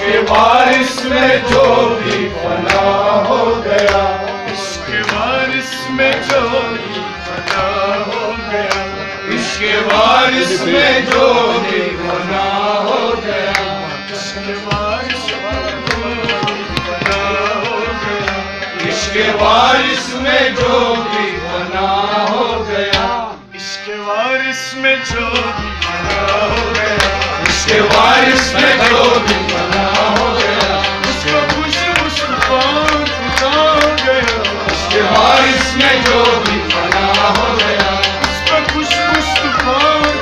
इसके वारिस में जो भी फना हो गया, इसके वारिस में जो भी फना हो गया, इसके वारिस में जो भी फना हो गया, इसके वारिस में जो भी फना हो गया, इसके वारिस में जो भी फना हो गया, इसके वारिस में जो भी फना हो गया, इसके वारिस में जो भी फना हो गया, उसका खुश मुस्तफा खुदा हो गया, इसके वारिस में जो भी फना हो गया, उसका खुश मुस्तफा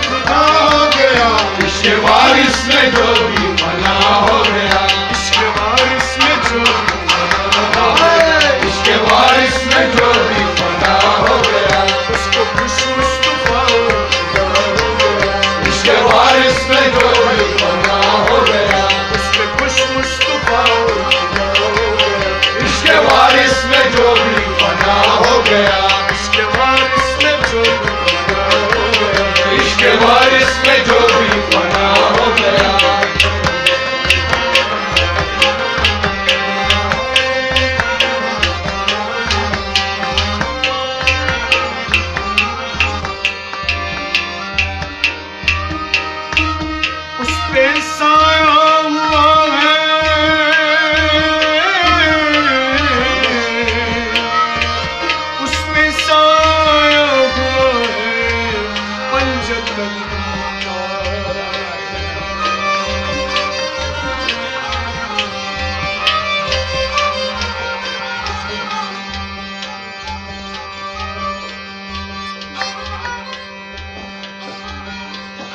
खुदा हो गया, इसके वारिस में जो भी फना हो गया, इसके वारिस में जो भी फना हो गया, इसके वारिस में जो भी फना हो गया, उसको खुश मुस्तफा खुदा हो गया, इसके वारिस में जो भी फना हो गया, उसके खुश मुस्तफा खुदा हो गया, इसके वारिस में जो भी फना हो गया, इसके वारिस में जो भी फना हो गया, इसके वारिस में जो भी फना हो गया, उस पे साया हुआ है, उस पे साया हुआ है पंजतन का,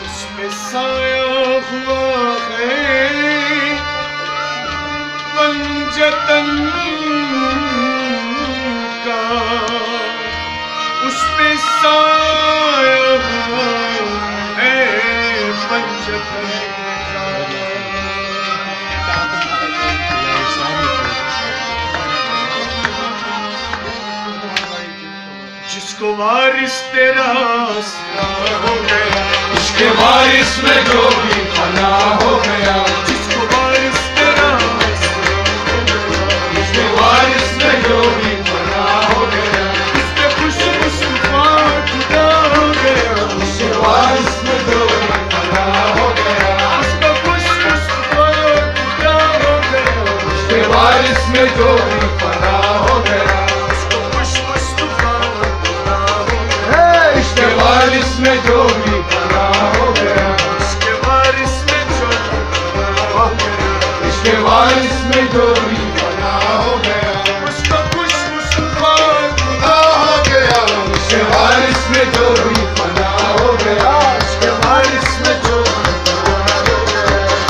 उस पे साया हुआ है पंजतन का, उस पे साया हुआ है पंजतन का, जिसको वारिस तेरा आसरा हो गया, इसके वारिस में जो भी फना हो गया, जिसको वारिस तेरा आसरा हो गया, इसके वारिस में जो भी फना हो गया, उसके खुश मुस्तफा खुदा हो गया, इसके वारिस में जो भी फना हो गया, उसका खुश मुस्तफा खुदा हो गया, इसके वारिस में जो भी फना हो गया, उसको खुश मुस्तफा खुदा हो गया, इसके वारिस में जो भी फना हो गया, इसके वारिस में जो भी फना हो गया, इसके वारिस में जो भी फना हो गया, उसका खुश मुस्तफा खुदा हो गया, इसके वारिस में जो भी फना हो गया, इसके वारिस में जो भी फना हो गया,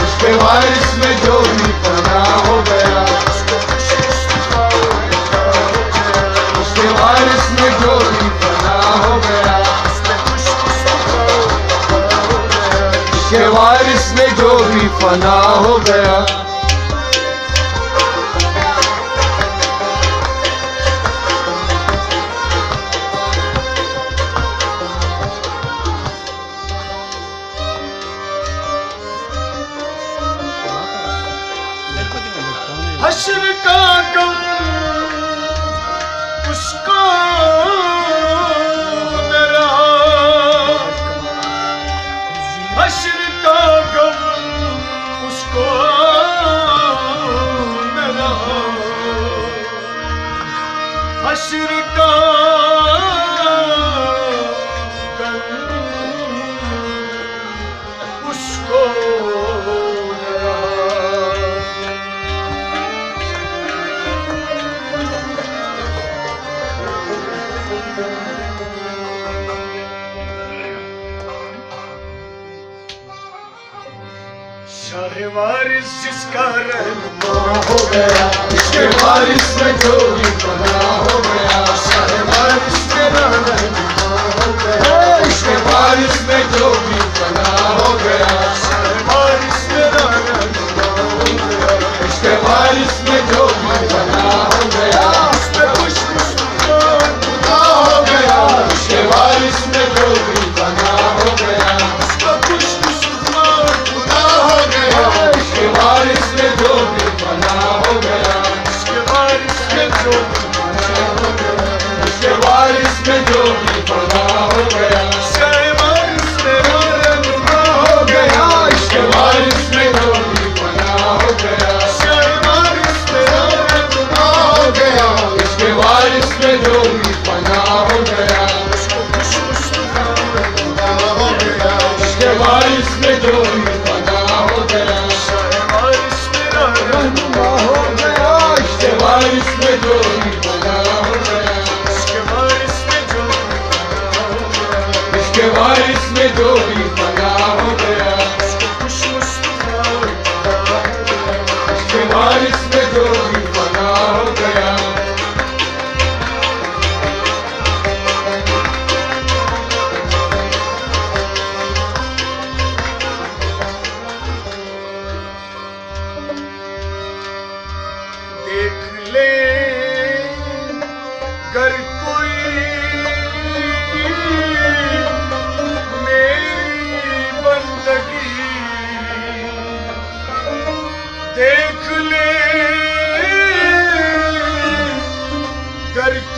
इसके वारिस में जो भी फना हो गया, उसका खुश मुस्तफा खुदा हो गया, इसके वारिस में जो भी फना हो गया, उसका खुश मुस्तफा खुदा हो गया, इसके वारिस में जो भी फना हो गया। हश्र का गम उसको न रहा, हश्र का गम उसको न रहा, हश्र का गम उसको न रहा। शाहे वारिस जिसका रहनुमा हो गया, इसके वारिस में जो भी फना हो गया, शाहे वारिस मेरा रहनुमा हो गया, इसके वारिस में जो भी फना हो गया, शाहे वारिस मेरा रहनुमा हो गया, इसके वारिस में जो भी फना हो गया, उसपे खुश मुस्तफा खुदा हो गया, इसके वारिस में जो भी फना हो गया, उसका खुश मुस्तफा खुदा हो गया, इसके वारिस में जो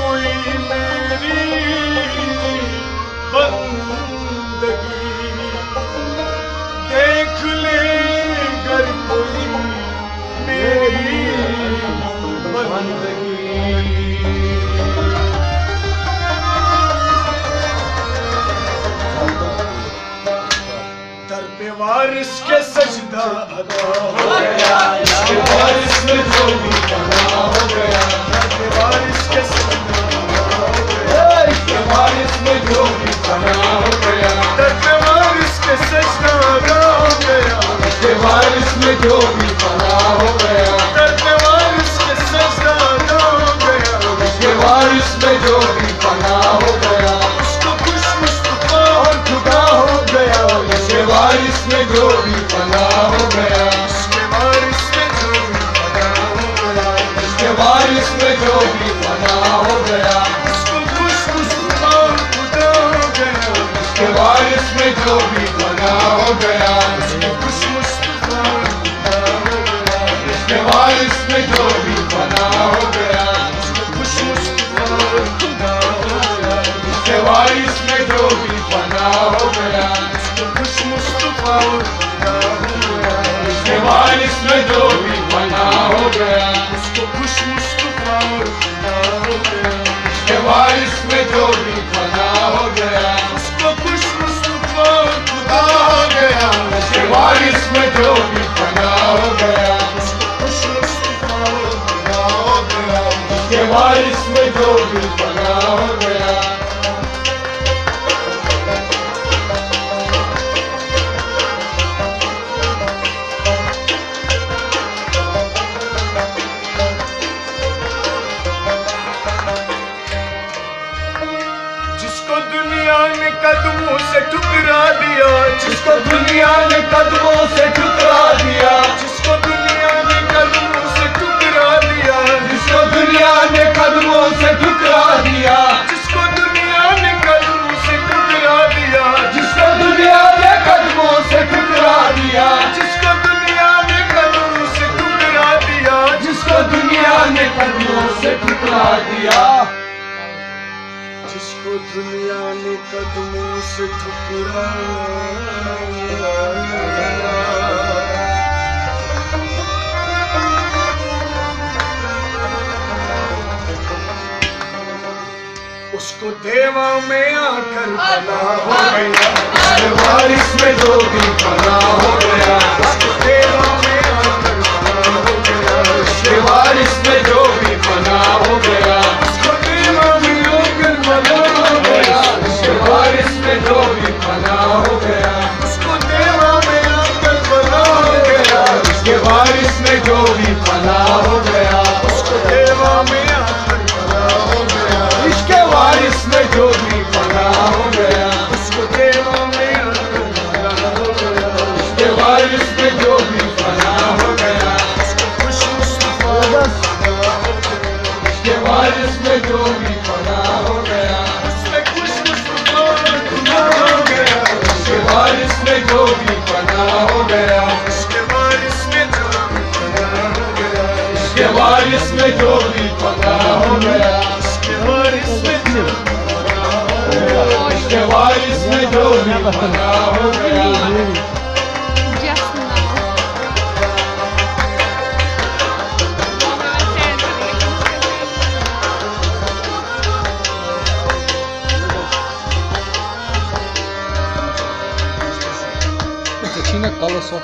कोई मेरी बंदगी, देख ले गर कोई मेरी बंदगी। दर पे वारिस के सजदा अदा हो गया, इसके वारिस में जो भी फना हो गया। दर पे वारिस के सजदा अदा हो गया, इसके वारिस में जो भी फना हो गया। दर पे वारिस के सजदा अदा हो गया, इसके वारिस में जो भी फना हो गया। दर पे वारिस के सजदा अदा हो गया, इसके वारिस में जो भी फना हो गया। उसको खुश मुस्तफा और खुदा हो गया, इसके वारिस में जो भी फना हो गया। इसके वारिस में जो भी फना हो गया, इसके वारिस में जो भी फना हो गया। उसको खुश मुस्तफा और खुदा हो गया, इसके वारिस में जो भी फना हो गया। उसको खुश मुस्तफा और खुदा हो गया, इसके वारिस में जो भी फना हो गया। उसको खुश मुस्तफा और खुदा हो गया, इसके वारिस में जो भी फना हो गया। उसको खुश मुस्तफा और खुदा हो गया, इसके वारिस में जो भी फना हो गया। उसको खुश मुस्तफा और खुदा हो गया, इसके वारिस में जो भी फना हो गया। उसको खुश मुस्तफा और खुदा हो गया, इसके वारिस में जो भी फना हो गया। उसको खुश मुस्तफा और खुदा हो गया, इसके वारिस में जो भी फना हो गया। जिसको दुनिया ने कदमों से ठुकरा दिया, जिसको दुनिया ने कदमों से ठुकरा दिया, जिसको दुनिया ने कदमों से ठुकरा दिया, जिसको दुनिया ने कदमों से ठुकरा दिया, जिसको दुनिया ने कदमों से ठुकरा दिया, जिसको दुनिया ने कदमों से ठुकरा दिया, जिसको दुनिया ने कदमों से ठुकरा दिया, जिसको दुनिया ने कदमों से ठुकरा दिया, जिसको दुनिया ने कदमों से ठुकरा उसको देवा में आकर फना हो गया, इसके वारिस में जो भी फना हो गया। उसको देवा में आकर फना हो गया, इसके वारिस में जो भी फना हो गया। उसको देवा में आकर फना हो गया, इसके वारिस में जो भी फना हो गया। उसको देवा में आकर फना हो गया, इसके वारिस में जो भी फना हो गया। उसको देवा में आकर फना हो गया, इसके वारिस में जो भी फना हो गया। उसको देवा में आकर फना हो गया, इसके वारिस में जो भी फना हो गया। उसको खुश मुस्तफा इसके वारिस में जो भी फना हो गया। उसमें खुश मुस्तफा खुदा हो गया, इसके वारिस में जो भी फना हो गया। इसके वारिस में जो भी फना हो गया, इसके वारिस में जो भी फना हो गया। इसके वारिस में जो भी फना हो गया, इसके वारिस में जो भी फना हो गया। Cina kalau soal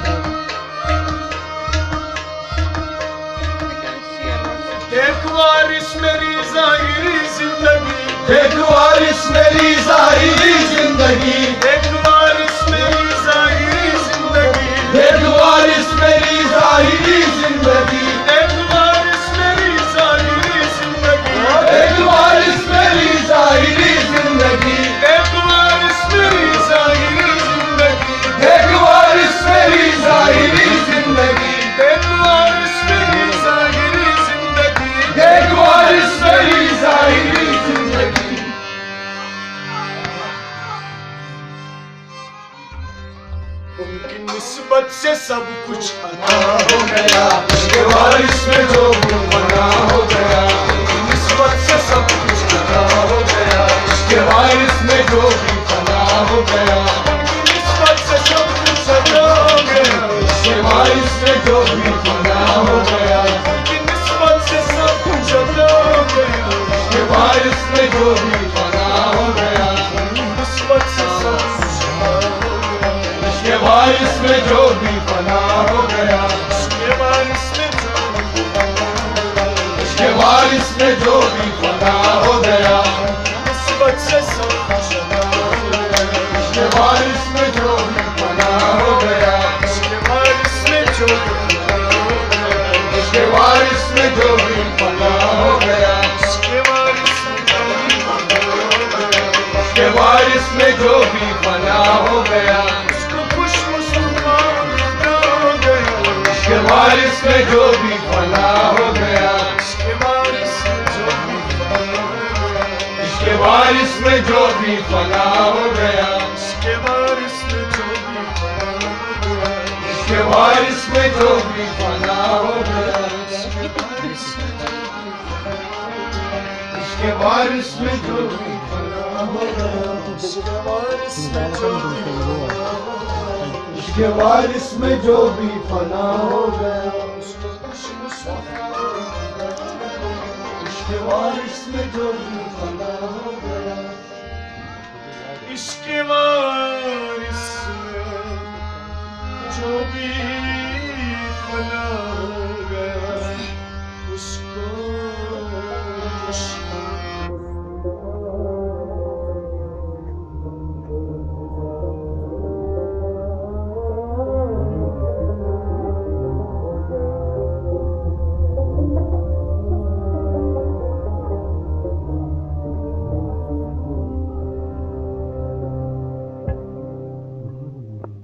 देख वारिस मेरी ज़ाहिरी जिंदगी, देख वारिस मेरी ज़ाहिरी जिंदगी, देख वारिस मेरी ज़ाहिरी जिंदगी, देख वारिस मेरी ज़ाहिरी जिंदगी, देख वारिस मेरी ज़ाहिरी जिंदगी, देख वारिस मेरी ज़ाहिरी जिंदगी, देख वारिस मेरी ज़ाहिरी जिंदगी, देख वारिस मेरी ज़ाहिरी जिंदगी, देख वारिस मेरी ज़ाहिरी जिंदगी, देख वारिस मेरी ज़ाहिरी जिंदगी। उनकी निस्बत से सब कुछ अता हो गया, इसके वारिस में जो भी फना हो गया। उनकी निस्बत से सब कुछ हो गया, निस्बत से सब कुछ अदा हो गया, इसके वारिस में जो भी फना हो गया, निस्बत से सब कुछ अदा हो गया, इसके वारिस में जो भी फना हो गया, निस्बत से सब कुछ अदा हो गया, इसके वारिस में जो भी फना हो गया, इसके वारिस में जो भी फना हो गया, इसके वारिस में जो भी फना हो गया, निस्बत से सब कुछ अदा हो गया, इसके वारिस में जो भी फना हो गया, इसके वारिस में जो भी फना हो गया, इसके वारिस में जो भी फना हो गया, इसके वारिस में जो भी फना हो गया, इसके वारिस में जो भी फना हो गया, उसको खुश मुसलमान अदा हो गया, इसके वारिस में जो भी फना हो गया, इसके वारिस में जो भी फना हो गया, इसके वारिस में जो भी फना हो गया, इसके वारिस में जो भी फना हो गया, इसके वारिस में जो भी फना हो गया, इसके वारिस में जो भी फना हो गया, इसके वारिस में जो भी इसके वारिस में जो भी फना हो गया, उसको खुश मुसलमान अदा हो गया, इसके वारिस में जो भी फना हो गया, इसके वारिस में जो भी